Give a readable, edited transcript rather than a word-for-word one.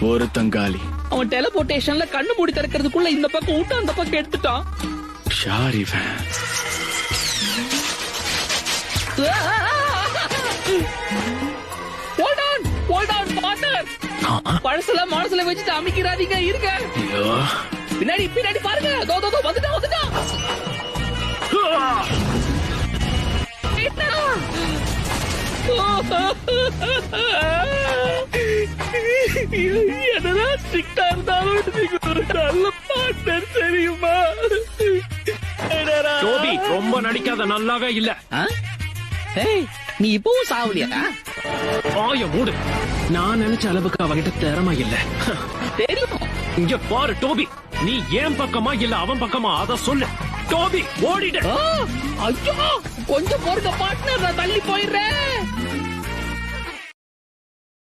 ஒரு தங்காளி. அவன் டெலிபோர்டேஷன்ல கண்ணு மூடி திறக்கிறதுக்குள்ள இந்த பக்கம் விட்டு அந்த பக்கம் எடுத்துட்டான். யார் இவன்? பழசெல்லாம் மனசுல வச்சுட்டு அமைக்கிறாதீங்க. இருங்க, பின்னாடி பின்னாடி பாருங்க. வந்துட்டான். என்னதான் ஸ்ட்ரிக்டா இருந்தாலும் நல்ல பார்ட்னர் தெரியுமா? டோபி ரொம்ப நடிக்காத, நல்லாவே இல்ல. நீ இப்பவும் சாவலியா? ஆய மூடு. நான் நினைச்ச அளவுக்கு அவகிட்ட திறமை இல்ல. தெரியும். இங்க பாரு டோபி, நீ ஏன் பக்கமா இல்ல அவன் பக்கமா, அத சொல்லு. டோபி ஓடிடு. ஐயோ, கொஞ்சம் பொறுக்க பார்ட்னர், நான் தள்ளி போயிடுறேன்.